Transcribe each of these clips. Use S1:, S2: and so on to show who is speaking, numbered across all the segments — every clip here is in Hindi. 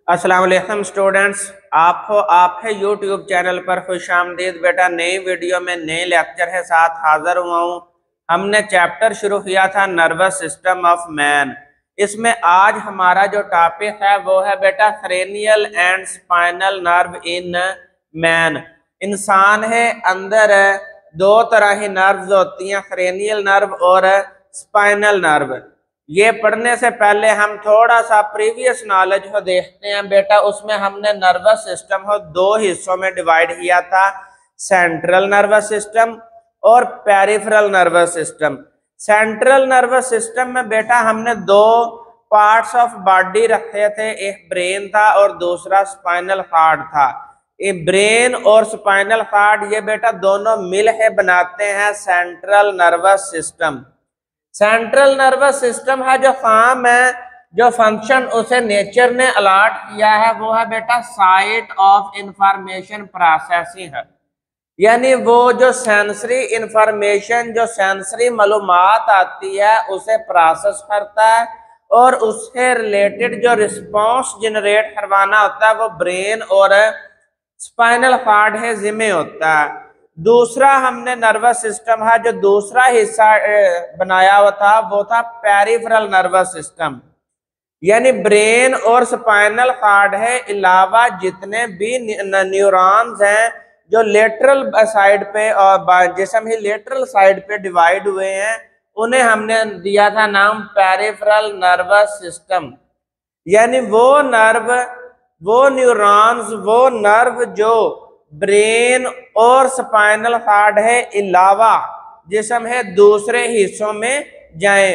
S1: अस्सलाम वालेकुम स्टूडेंट्स, आप है यूट्यूब चैनल पर खुशामदीद। बेटा नई वीडियो में नए लेक्चर के साथ हाजिर हुआ हूँ। हमने चैप्टर शुरू किया था नर्वस सिस्टम ऑफ मैन। इसमें आज हमारा जो टॉपिक है वो है बेटा cranial and spinal nerve in man. इंसान है अंदर दो तरह की नर्व्स होती हैं, क्रेनियल नर्व और स्पाइनल नर्व। ये पढ़ने से पहले हम थोड़ा सा प्रीवियस नॉलेज को देखते हैं बेटा। उसमें हमने नर्वस सिस्टम को दो हिस्सों में डिवाइड किया था, सेंट्रल नर्वस सिस्टम और peripheral nervous system. Central nervous system में बेटा हमने दो पार्ट्स ऑफ बॉडी रखे थे, एक ब्रेन था और दूसरा स्पाइनल कॉर्ड था। ये ब्रेन और स्पाइनल कॉर्ड ये बेटा दोनों मिल के बनाते हैं central nervous system. Central nervous system है जो काम है, जो फंक्शन उसे नेचर ने अलॉट किया है वो है बेटा साइट ऑफ इंफॉर्मेशन प्रोसेसिंग है। यानी वो जो सेंसरी इंफॉर्मेशन, जो सेंसरी मालूमात आती है उसे प्रोसेस करता है और उससे रिलेटेड जो रिस्पॉन्स जनरेट करवाना होता है वो ब्रेन और स्पाइनल कॉर्ड है जिम्मे होता है। दूसरा हमने नर्वस सिस्टम है जो दूसरा हिस्सा बनाया हुआ था वो था पेरिफेरल नर्वस सिस्टम। यानी ब्रेन और स्पाइनल कॉर्ड है अलावा जितने भी न्यूरॉन्स हैं जो लेटरल साइड पे और जिसम ही लेटरल साइड पे डिवाइड हुए हैं उन्हें हमने दिया था नाम पेरिफेरल नर्वस सिस्टम। यानी वो नर्व, वो न्यूरॉन्स, वो नर्व जो ब्रेन और स्पाइनल कॉर्ड है अलावा जिसम है दूसरे हिस्सों में जाए।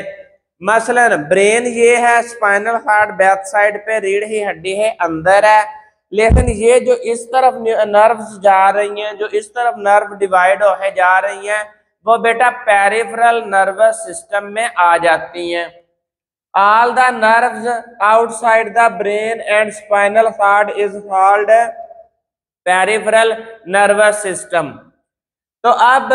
S1: मसलन ब्रेन ये है, स्पाइनल कॉर्ड बैक साइड पे रीढ़ की हड्डी है अंदर है, लेकिन ये जो इस तरफ नर्व्स जा रही हैं, जो इस तरफ नर्व डिवाइड होके जा रही हैं वो बेटा पेरिफेरल नर्वस सिस्टम में आ जाती हैं। All the nerves outside the brain and spinal cord is called peripheral nervous system. तो अब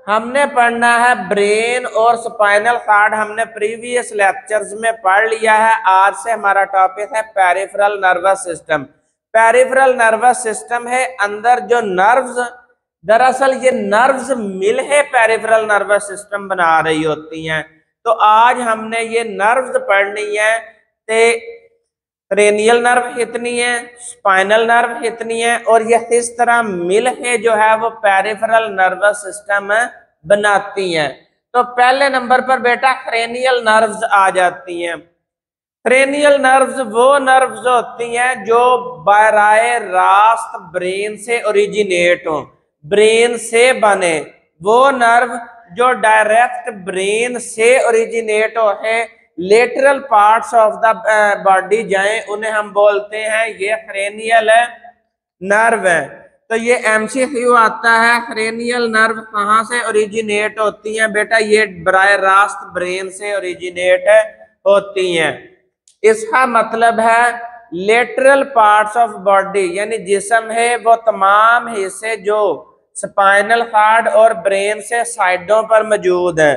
S1: हमने पढ़ना है ब्रेन और स्पाइनल कॉर्ड। हमने प्रीवियस लेक्चर्स में पढ़ लिया है। आज से हमारा टॉपिक है peripheral nervous system. Peripheral nervous system है अंदर जो नर्व्स, दरअसल ये नर्व्स मिल है पेरिफेरल नर्वस सिस्टम बना रही होती हैं। तो आज हमने ये नर्व्स पढ़नी है। ते क्रेनियल नर्व कितनी है, स्पाइनल नर्व कितनी है और यह किस तरह मिल के जो है वो पेरिफेरल नर्वस सिस्टम बनाती हैं। तो पहले नंबर पर बेटा क्रेनियल नर्व्स आ जाती हैं। क्रेनियल नर्व्स वो नर्व्स होती हैं जो बराए रास्त ब्रेन से ओरिजिनेट हो, ब्रेन से बने। वो नर्व जो डायरेक्ट ब्रेन से ओरिजिनेट हो है, lateral parts of the body जाएं, उन्हें हम बोलते हैं ये क्रेनियल नर्व है। तो ये एमसीक्यू आता है, क्रेनियल नर्व कहाँ से ओरिजिनेट होती हैं बेटा? ये बराह रास्त ब्रेन से ओरिजिनेट होती हैं। इसका मतलब है लेटरल पार्ट्स ऑफ बॉडी, यानी जिस्म है वो तमाम हिस्से जो स्पाइनल कॉर्ड और ब्रेन से साइडों पर मौजूद है,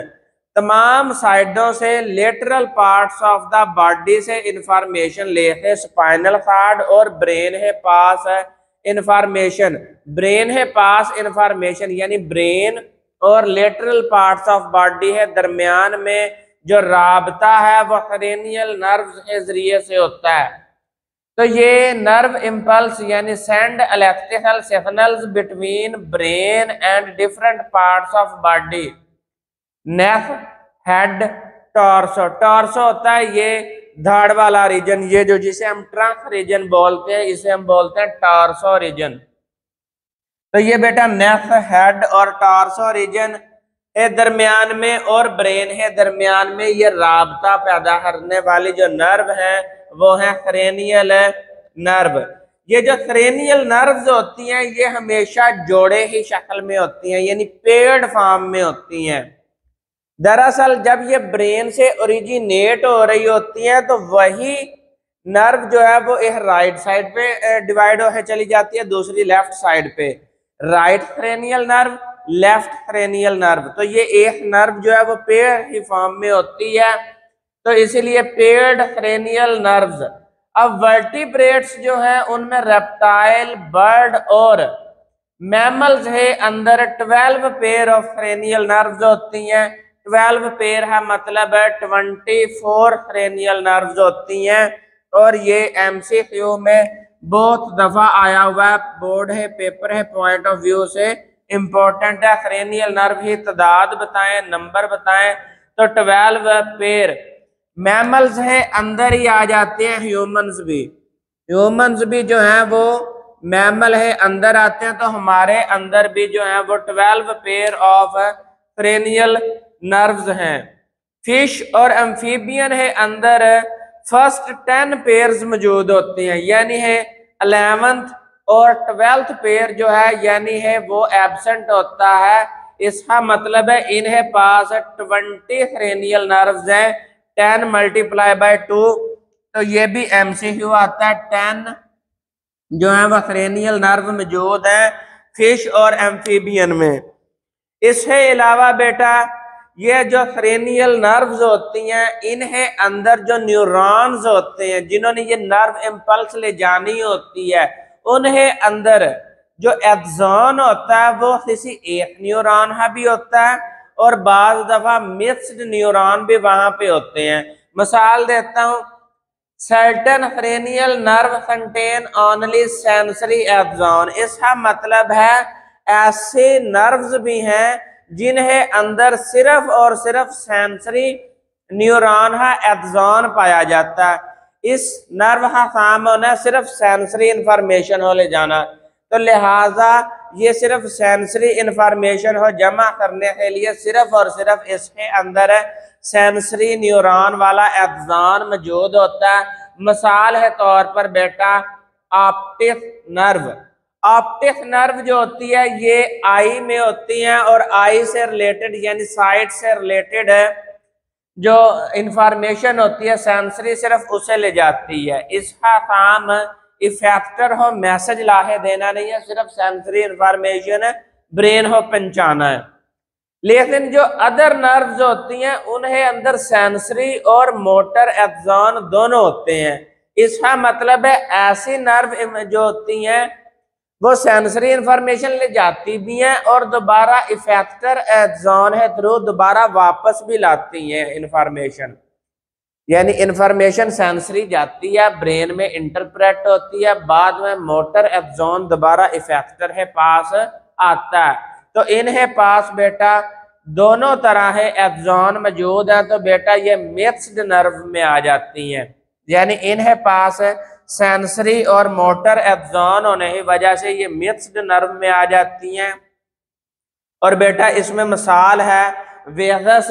S1: तमाम साइडों से lateral parts of the body से इंफॉर्मेशन लेके स्पाइनल कॉर्ड और ब्रेन है पास है इंफॉर्मेशन, ब्रेन है पास इंफॉर्मेशन। यानी ब्रेन और लेटरल पार्ट्स ऑफ बॉडी है दरमियान में जो राबता है वो क्रेनियल नर्व्स के जरिए से होता है। तो ये नर्व इम्पल्स यानी send electrical signals between brain and different parts of body, neck, head, torso. Torso होता है ये धाड़ वाला रीजन, ये जो जिसे हम ट्रंक रीजन बोलते हैं इसे हम बोलते हैं टॉर्सो रीजन। तो ये बेटा नेक, हेड और टॉर्सो रीजन है दरमियान में और ब्रेन है दरमियान में, ये राबता पैदा करने वाली जो नर्व है वो है क्रेनियल नर्व। ये जो क्रेनियल नर्व्स होती हैं ये हमेशा जोड़े ही शक्ल में होती हैं, यानी पेयर्ड फॉर्म में होती हैं। दरअसल जब ये ब्रेन से ओरिजिनेट हो रही होती हैं तो वही नर्व जो है वो एक राइट साइड पे डिवाइड होकर चली जाती है, दूसरी लेफ्ट साइड पे। Right cranial nerve, left cranial nerve. तो ये एक नर्व जो है वो पेयर ही फॉर्म में होती है, तो इसीलिए पेयर्ड क्रेनियल नर्व्स। अब वर्टिब्रेट्स जो है उनमें रेप्टाइल, बर्ड और मैमल्स है अंदर 12 पेयर ऑफ क्रेनियल नर्व्स होती हैं। 12 पेयर है मतलब है 24 क्रेनियल नर्व्स होती हैं। और ये एमसीक्यू में बहुत दफा आया हुआ है, बोर्ड है, पेपर है, पॉइंट ऑफ व्यू से इंपॉर्टेंट है। क्रेनियल नर्व की तादाद बताएं, नंबर बताएं। तो 12 पेयर मैमल्स है अंदर ही आ जाते हैं, ह्यूमंस भी जो है वो मैमल है अंदर आते हैं। तो हमारे अंदर भी जो है वो 12 पेयर ऑफ क्रेनियल नर्व्स हैं। फिश और एम्फीबियन है अंदर फर्स्ट 10 पेयर्स मौजूद होते हैं, यानी है 11th और 12th पेयर जो है यानी है वो एब्सेंट होता है। इसका मतलब है इन्हें पास 20 क्रेनियल नर्व्स हैं। 10 मल्टीप्लाई बाय 2, तो ये भी एमसीक्यू आता है। 10 जो है वह क्रेनियल नर्व मौजूद है फिश और एम्फीबियन में। इसके अलावा बेटा ये जो क्रेनियल नर्व्स होती हैं इन्हें अंदर जो न्यूरॉन्स होते हैं जिन्होंने ये नर्व इम्पल्स ले जानी होती है, उन्हें अंदर जो एक्सॉन होता है वो किसी एक न्यूरॉन का भी होता है और बाज दफा मिक्स्ड न्यूरॉन भी वहां पे होते हैं। मिसाल देता हूं, certain cranial nerve contain only sensory axon. इसका मतलब है ऐसे नर्व्स भी हैं जिन्हें अंदर सिर्फ और सिर्फ सेंसरी न्यूरॉन का एक्सॉन पाया जाता है। इस नर्व का काम होना सिर्फ सेंसरी इंफॉर्मेशन हो ले जाना, तो लिहाजा ये सिर्फ सेंसरी इंफॉर्मेशन हो जमा करने के लिए सिर्फ और सिर्फ इसके अंदर सेंसरी न्यूरॉन वाला एक्सॉन मौजूद होता है। मिसाल है तौर पर बेटा ऑप्टिक नर्व। ऑप्टिक नर्व जो होती है ये आई में होती है और आई से रिलेटेड यानी साइट से रिलेटेड है जो इंफॉर्मेशन होती है सेंसरी सिर्फ उसे ले जाती है। इसका काम इफेक्टर हो मैसेज लाहे देना नहीं है, सिर्फ सेंसरी इंफॉर्मेशन ब्रेन हो पहुंचाना है। लेकिन जो अदर नर्व्स होती हैं उन्हें अंदर सेंसरी और मोटर एक्सॉन दोनों होते हैं। इसका मतलब है ऐसी नर्व जो होती हैं वो सेंसरी इंफॉर्मेशन ले जाती भी हैं और दोबारा इफेक्टर एक्सॉन है थ्रू दोबारा वापस भी लाती हैं इंफॉर्मेशन। यानी इंफॉर्मेशन सेंसरी जाती है, ब्रेन में इंटरप्रेट होती है, बाद में मोटर एक्सॉन दोबारा इफेक्टर है पास आता है। तो इन्हें पास बेटा दोनों तरह है एक्सॉन मौजूद है, तो बेटा ये मिक्स्ड नर्व में आ जाती हैं। यानी इन्हें पास सेंसरी और मोटर एक्सॉन होने की वजह से ये मिक्स्ड नर्व में आ जाती हैं। और बेटा इसमें मिसाल है वेगस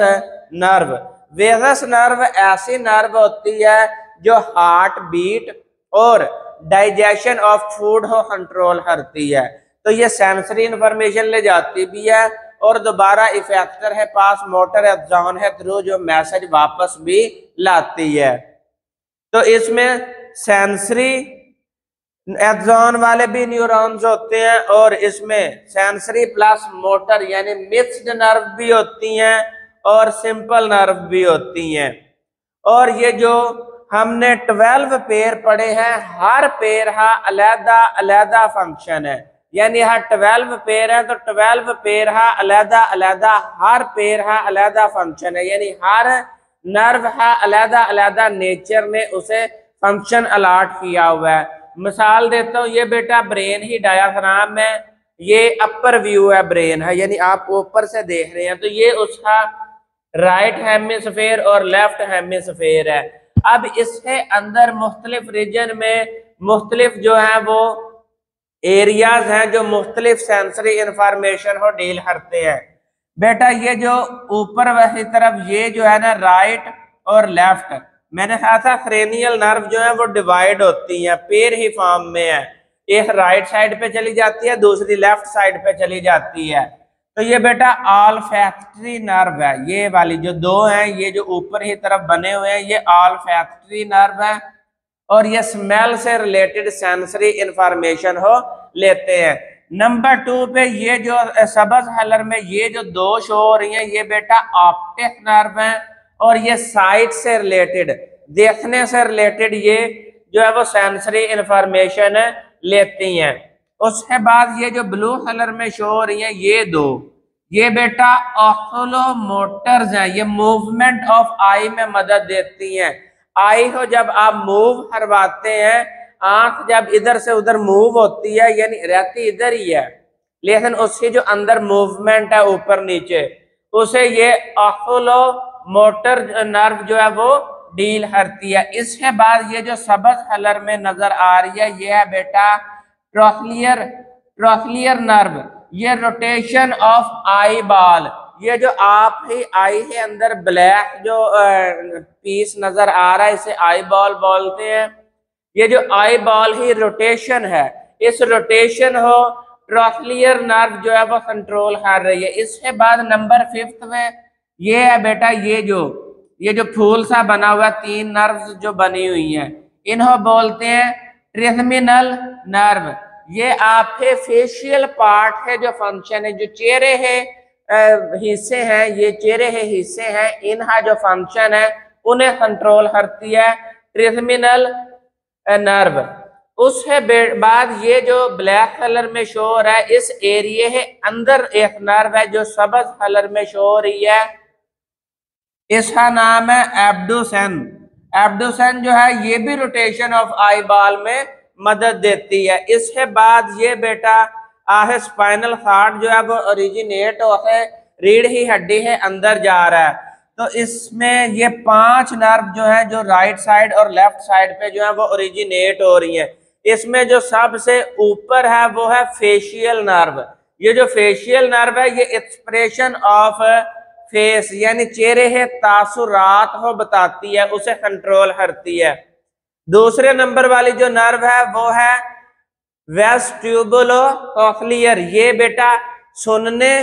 S1: नर्व। वेगस नर्व ऐसी नर्व होती है जो हार्ट बीट और डाइजेशन ऑफ फूड को कंट्रोल करती है। तो ये सेंसरी इंफॉर्मेशन ले जाती भी है और दोबारा इफेक्टर है पास, मोटर एक्सॉन है थ्रू जो मैसेज वापस भी लाती है। तो इसमें सेंसरी एक्सॉन वाले भी न्यूरॉन्स होते हैं और इसमें सेंसरी प्लस मोटर यानी मिक्स्ड नर्व भी होती हैं और सिंपल नर्व भी होती हैं। और ये जो हमने 12 पेयर पढ़े हैं, हर पेयर का अलग अलग फंक्शन है। यानी हर 12 पेयर है तो 12 पेयर का अलग अलग, हर पेयर का अलग फंक्शन है। यानी हर नर्व का अलग अलग नेचर ने उसे फंक्शन अलॉट किया हुआ है। मिसाल देता हूँ, ये बेटा ब्रेन ही डायाग्राम है, ये अपर व्यू है ब्रेन है, यानी आप ऊपर से देख रहे हैं तो ये उसका राइट हेमिस्फेयर और लेफ्ट हेमिस्फेयर है। अब इसके अंदर मुख्तलिफ रीजन में मुख्तलिफ जो है वो एरियाज हैं जो मुख्तलिफ सेंसरी इंफॉर्मेशन को डील करते हैं। बेटा ये जो ऊपर वाली तरफ ये जो है ना राइट और लेफ्ट, मैंने कहा था क्रेनियल नर्व जो है वो डिवाइड होती है, पेयर ही फॉर्म में है। एक राइट साइड पे चली जाती है, दूसरी लेफ्ट साइड पे चली जाती है। तो ये बेटा ऑल्फैक्टरी नर्व है, ये वाली जो दो हैं ये जो ऊपर ही तरफ बने हुए हैं ये ऑल्फैक्टरी नर्व है और ये स्मेल से रिलेटेड सेंसरी इंफॉर्मेशन हो लेते हैं। नंबर 2 पे ये जो सबज कलर में ये जो दो शो हो रही हैं ये बेटा ऑप्टिक नर्व है और ये साइट से रिलेटेड, देखने से रिलेटेड ये जो है वो सेंसरी इंफॉर्मेशन लेती हैं। उसके बाद ये जो ब्लू कलर में शो हो रही है ये दो, ये बेटा ऑक्यूलोमोटर्स हैं, ये मूवमेंट ऑफ आई में मदद देती हैं। आई को जब आप मूव करवाते हैं, आंख जब इधर से उधर मूव होती है यानी रहती इधर ही है, लेकिन उसकी जो अंदर मूवमेंट है ऊपर नीचे, उसे ये ऑक्यूलोमोटर नर्व जो है वो डील करती है। इसके बाद ये जो सबज कलर में नजर आ रही है ये है बेटा ट्रोक्लियर नर्व, ये रोटेशन ऑफ आई बॉल, ये जो आप ही आई के अंदर ब्लैक जो पीस नजर आ रहा है इसे आई बॉल बोलते हैं। ये जो आई बॉल ही रोटेशन है, इस रोटेशन हो ट्रोक्लियर नर्व जो है वो कंट्रोल कर रही है। इसके बाद नंबर 5 में ये है बेटा ये जो फूल सा बना हुआ 3 नर्व्स जो बनी हुई हैं इन्हों बोलते हैं ट्रिजेमिनल नर्व। ये आपके फेशियल पार्ट है जो फंक्शन है, जो चेहरे है हिस्से हैं, ये चेहरे के हिस्से हैं, इनका जो फंक्शन है उन्हें कंट्रोल करती है ट्रिजेमिनल नर्व। उसके बाद ये जो ब्लैक कलर में शो हो रहा है इस एरिया के अंदर एक नर्व है जो सबज कलर में शो हो रही है, इसका नाम है एब्डुसेन। एब्डुसेन जो है ये भी रोटेशन ऑफ आई बॉल में मदद देती है। इसके बाद ये बेटा स्पाइनल कॉर्ड जो है वो ओरिजिनेट होकर रीढ़ की हड्डी के अंदर जा रहा है। तो इसमें ये 5 नर्व जो है जो राइट साइड और लेफ्ट साइड पे जो है वो ओरिजिनेट हो रही है। इसमें जो सबसे ऊपर है वो है फेशियल नर्व। ये जो फेशियल नर्व है ये एक्सप्रेशन ऑफ फेस यानी चेहरे के तासुरात को बताती है, उसे कंट्रोल करती है। दूसरे नंबर वाली जो नर्व है वो है वेस्टिबुलोकोक्लियर, ये बेटा सुनने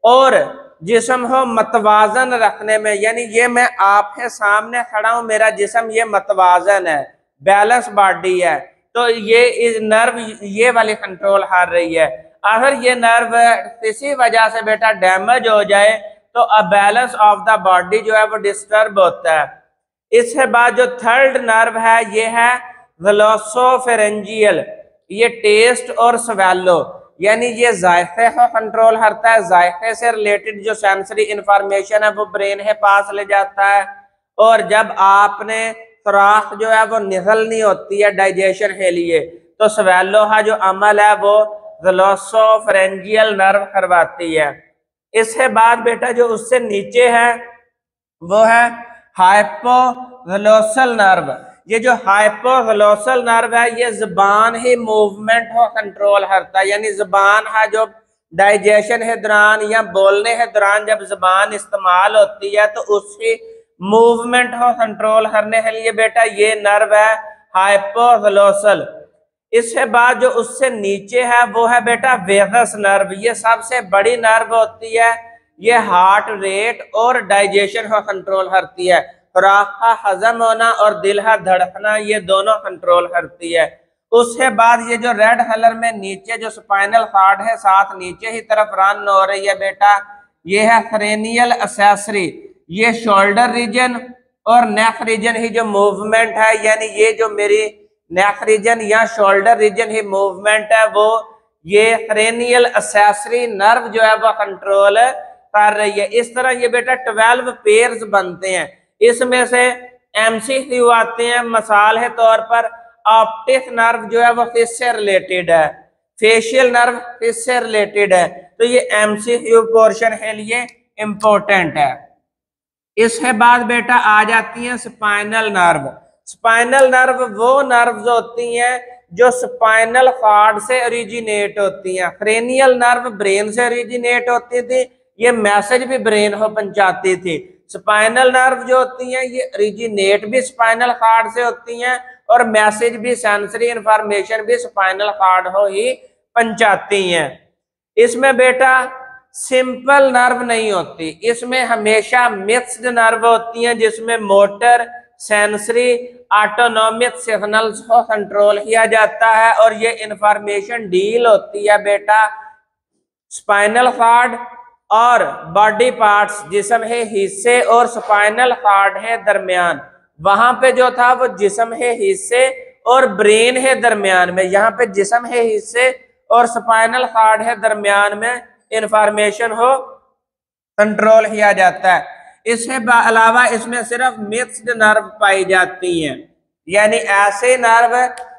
S1: और जिस्म को मतवाजन रखने में, यानी ये मैं आपके सामने खड़ा हूं, मेरा जिस्म ये मतवाजन है, बैलेंस बॉडी है, तो ये इस नर्व ये वाली कंट्रोल कर रही है। अगर ये नर्व किसी वजह से बेटा डैमेज हो जाए तो a balance of the body जो है वो डिस्टर्ब होता है। इसके बाद जो थर्ड नर्व है ये है ग्लोसोफेरेंजियल, ये टेस्ट और स्वेलो यानी ये जायके को कंट्रोल करता है, जायके से रिलेटेड जो सेंसरी इंफॉर्मेशन है वो ब्रेन के पास ले जाता है। और जब आपने खुराक जो है वो निगलनी होती है डाइजेशन के लिए तो स्वेलो का जो अमल है वो ग्लोसोफेरेंजियल नर्व करवाती है। इसके बाद बेटा जो उससे नीचे है वो है हाइपोग्लोसल नर्व। ये जो हाइपोग्लोसल नर्व है ये जुबान ही मूवमेंट को कंट्रोल करता है, यानी जुबान है जो डाइजेशन के दौरान या बोलने के दौरान जब जुबान इस्तेमाल होती है तो उसकी मूवमेंट को कंट्रोल करने के लिए बेटा ये नर्व है हाइपोग्लोसल। इसके बाद जो उससे नीचे है वो है बेटा वेगस नर्व, ये सबसे बड़ी नर्व होती है, ये हार्ट रेट और डाइजेशन को कंट्रोल करती है, खुराक का हजम होना और दिल का धड़कना ये दोनों कंट्रोल करती है। उसके बाद ये जो रेड कलर में नीचे जो स्पाइनल कॉर्ड है साथ नीचे ही तरफ रन हो रही है बेटा, ये है क्रेनियल एक्सेसरी, ये शोल्डर रीजन और नेक रीजन ही जो मूवमेंट है, यानी ये जो मेरी नेक रीजन या शोल्डर रीजन ही मूवमेंट है वो ये क्रेनियल एक्सेसरी नर्व जो है वो कंट्रोल कर रही है। इस तरह ये बेटा 12 पेयर्स बनते हैं, इसमें से एमसीक्यू आते हैं। मिसाल के तौर पर ऑप्टिक नर्व जो है वो किससे रिलेटेड है, फेशियल नर्व किससे रिलेटेड है, तो ये एमसीक्यू पोर्शन के लिए इंपॉर्टेंट है। इसके बाद बेटा आ जाती है स्पाइनल नर्व। स्पाइनल नर्व वो नर्व्स होती हैं जो स्पाइनल कॉर्ड से ओरिजिनेट होती हैं। क्रेनियल नर्व ब्रेन से ओरिजिनेट होती थी, ये मैसेज भी ब्रेन को पहुंचाती थी। स्पाइनल नर्व जो होती हैं ये ओरिजिनेट भी स्पाइनल कॉर्ड से होती हैं और मैसेज भी, सेंसरी इंफॉर्मेशन भी स्पाइनल कॉर्ड को ही पहुंचाती हैं। इसमें बेटा सिंपल नर्व नहीं होती, इसमें हमेशा मिक्स्ड नर्व होती हैं जिसमें मोटर, सेंसरी, ऑटोनॉमिक सिग्नल्स को कंट्रोल किया जाता है और ये इंफॉर्मेशन डील होती है बेटा स्पाइनल कॉर्ड और बॉडी पार्ट्स, जिस्म के हिस्से और स्पाइनल कॉर्ड है दरमियान। वहां पे जो था वो जिस्म के हिस्से और ब्रेन है दरमियान में, यहाँ पे जिस्म है हिस्से और स्पाइनल कॉर्ड है दरमियान में, इंफॉर्मेशन हो कंट्रोल किया जाता है। इसके अलावा इसमें सिर्फ मिक्स्ड नर्व पाई जाती हैं, यानी ऐसे नर्व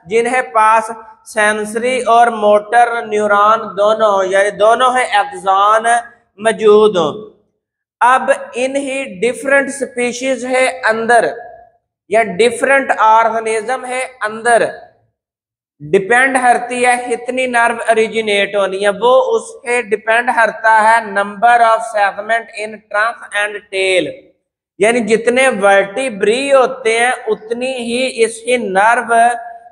S1: जिन्हें पास सेंसरी और मोटर न्यूरॉन दोनों हो, यानी दोनों है एक्सॉन मौजूद हो। अब इन ही डिफरेंट स्पीशीज है अंदर या डिफरेंट ऑर्गेनिज्म है अंदर डिपेंड करती है कितनी नर्व ओरिजिनेट होनी है, वो उसके डिपेंड करता है number of segment in trunk and tail, यानी जितने वर्टिब्री होते हैं उतनी ही इसकी नर्व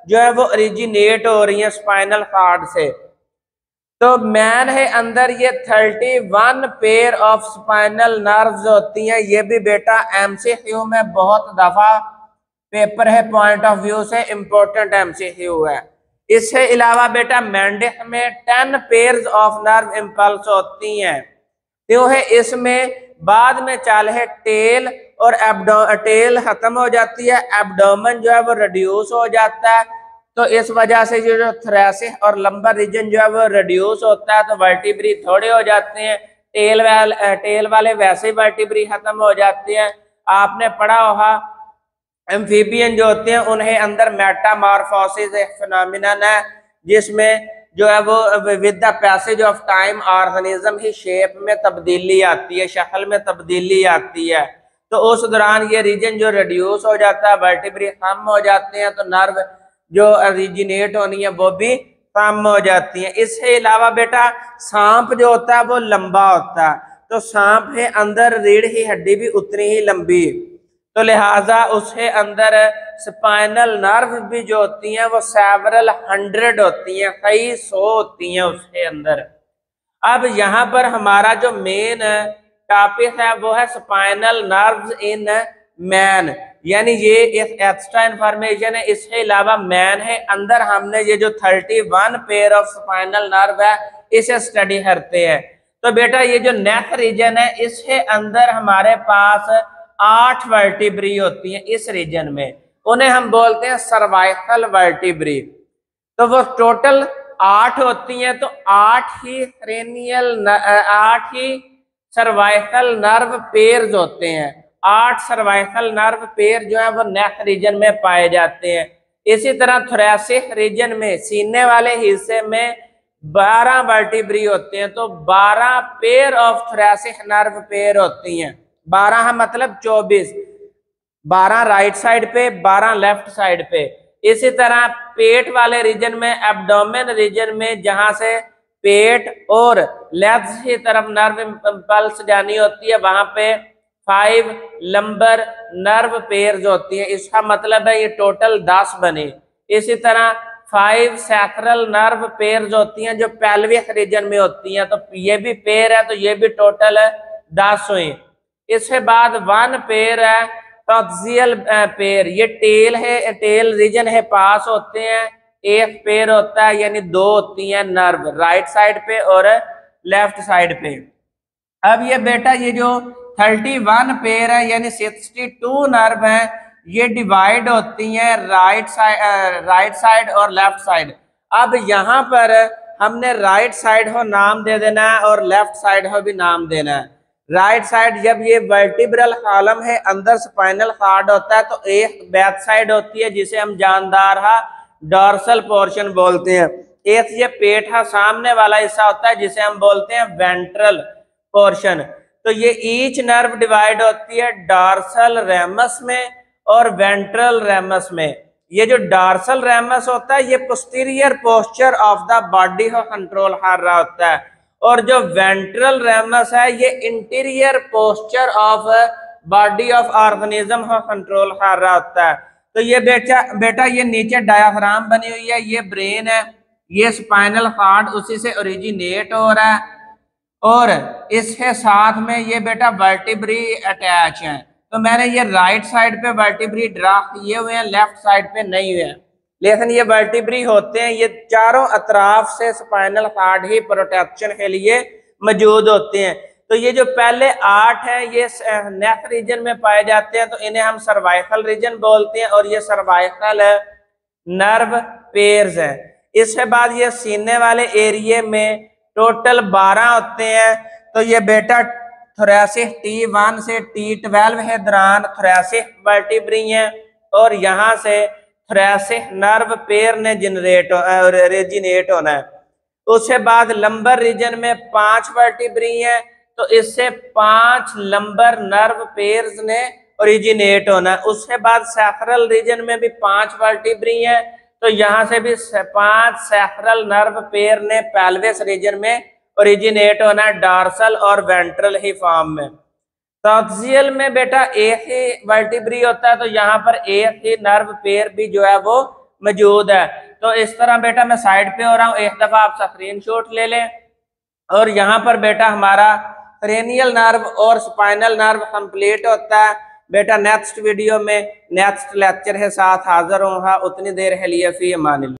S1: जो है वो ओरिजिनेट हो रही है स्पाइनल कॉर्ड से। तो मैन है अंदर ये 31 पेयर ऑफ स्पाइनल नर्व्स होती हैं। ये भी बेटा एमसीक्यू में बहुत दफा पेपर है, पॉइंट ऑफ व्यू से इंपॉर्टेंट एमसीक्यू है। इसके अलावा बेटा मेंढक में 10 पेयर्स ऑफ नर्व इंपल्स होती हैं, क्यों है इसमें बाद में चाल है टेल और टेल खत्म हो जाती है, एब्डोमेन जो है वो रिड्यूस हो जाता है, तो इस वजह से जो थोरैसिक और लंबर रीजन जो है वो रिड्यूस होता है, तो वर्टिब्री थोड़े हो जाते हैं, टेल वाले वैसे वर्टिब्री खत्म हो जाते हैं। आपने पढ़ा होगा एम्फीबियन जो होते हैं उन्हें अंदर मेटामॉर्फोसिस एक फिनोमिनन है, जिसमें जो है वो with the passage of time organism he shape में तब्दीली आती है, शक्ल में तब्दीली आती है, तो उस दौरान ये रीजन जो रिड्यूस हो जाता है, वर्टिब्री कम हो जाते हैं, तो नर्व जो ओरिजिनेट होनी है वो भी कम हो जाती है। इसके अलावा बेटा सांप जो होता है वो लंबा होता है, तो सांप है अंदर रीढ़ की हड्डी भी उतनी ही लंबी, तो लिहाजा उसके अंदर स्पाइनल नर्व भी जो होती हैं वो सेवरल 100 होती हैं, कई 100 होती हैं उसके अंदर। अब यहाँ पर हमारा जो मेन टॉपिक है वो है स्पाइनल नर्व्स इन मैन, यानी ये एक एक्स्ट्रा इंफॉर्मेशन है। इसके अलावा मैन है अंदर हमने ये जो 31 पेयर ऑफ स्पाइनल नर्व है इसे स्टडी करते हैं। तो बेटा ये जो नेक रीजन है इसके अंदर हमारे पास 8 वर्टिब्री होती हैं इस रीजन में, उन्हें हम बोलते हैं सर्वाइकल वर्टिब्री। तो वो टोटल 8 होती हैं, तो 8 ही क्रेनियल 8 ही सर्वाइकल नर्व पेयर्स होते हैं। 8 सर्वाइकल नर्व पेयर जो है वो नेक रीजन में पाए जाते हैं। इसी तरह थोरैसिक रीजन में सीने वाले हिस्से में 12 वर्टिब्री होते हैं, तो 12 pair of thoracic nerve pair होती हैं। 12 मतलब 24, 12 राइट साइड पे, 12 लेफ्ट साइड पे। इसी तरह पेट वाले रीजन में, एब्डोमेन रीजन में, जहां से पेट और लेग्स की तरफ नर्व इंपल्स जानी होती है, वहां पे 5 लंबर नर्व पेयर्स होती है। इसका मतलब है ये टोटल 10 बने। इसी तरह 5 सैक्रल नर्व पेयर्स होती हैं जो पेल्विक रीजन में होती हैं, तो ये भी पेयर है, तो ये भी टोटल 10 हुए। इसके बाद 1 पेयर है टॉक्सियल पेयर, ये टेल है, टेल रीजन है पास होते हैं, एक पेयर होता है, यानी 2 होती हैं नर्व राइट साइड पे और लेफ्ट साइड पे। अब ये बेटा ये जो 31 पेयर है यानी 62 नर्व है, ये डिवाइड होती हैं राइट साइड और लेफ्ट साइड। अब यहाँ पर हमने राइट साइड को नाम दे देना है और लेफ्ट साइड को भी नाम देना है। राइट साइड जब ये वर्टिब्रल कॉलम है अंदर स्पाइनल कॉर्ड होता है, तो एक बैक साइड होती है जिसे हम जानदार डॉर्सल पोर्शन बोलते हैं। एक ये पेट का सामने वाला हिस्सा होता है जिसे हम बोलते हैं वेंट्रल पोर्शन। तो ये ईच नर्व डिवाइड होती है डॉर्सल रेमस में और वेंट्रल रेमस में। ये जो डॉर्सल रेमस होता है ये posterior posture of the body को कंट्रोल कर रहा होता है, और जो वेंट्रल रेमस है ये interior posture of body of organism को कंट्रोल कर रहा होता है। तो ये बेटा ये नीचे डायाफ्राम बनी हुई है, ये ब्रेन है, ये स्पाइनल कॉर्ड उसी से ओरिजिनेट हो रहा है, और इसके साथ में ये बेटा वर्टिब्री अटैच है। तो मैंने ये राइट साइड पे वर्टिब्री ड्रा किए हुए हैं, लेफ्ट साइड पे नहीं हुए हैं, लेकिन ये वर्टिब्री होते हैं, ये चारों अतराफ से स्पाइनल कॉर्ड ही प्रोटेक्शन के लिए मौजूद होते हैं। तो ये जो पहले 8 हैं ये नेक रीजन में पाए जाते हैं, तो इन्हें हम सर्वाइकल रीजन बोलते हैं, और ये सर्वाइकल नर्व पेयर्स हैं। इसके बाद ये सीने वाले एरिया में टोटल 12 होते हैं। तो ये बेटा थोरैसिक T1 से T12 के दौरान थोरैसिक वर्टिब्री हैं और यहाँ से थोरैसिक नर्व पेयर ने रेजिनेट होना है। उसके बाद लंबर रीजन में 5 वर्टिब्री हैं, तो इससे 5 लंबर नर्व पेयर्स ने ओरिजिनेट होना है। उसके बाद सैक्रल रीजन में भी 5 वर्टिब्री हैं, तो यहाँ से भी 5 सैक्रल नर्व पेयर ने पेल्विस रीजन में ओरिजिनेट होना है, डॉर्सल और वेंट्रल ही फॉर्म में। टॉक्सियल में बेटा एक ही वर्टिब्री होता है, तो यहाँ पर एक ही नर्व पेयर भी जो है वो मौजूद है। तो इस तरह बेटा मैं साइड पे हो रहा हूँ, एक दफा आप स्क्रीनशॉट ले लें। और यहाँ पर बेटा हमारा क्रेनियल नर्व और स्पाइनल नर्व कंप्लीट होता है। बेटा नेक्स्ट वीडियो में नेक्स्ट लेक्चर के साथ हाजिर होगा। उतनी देर के लिए फी अमान।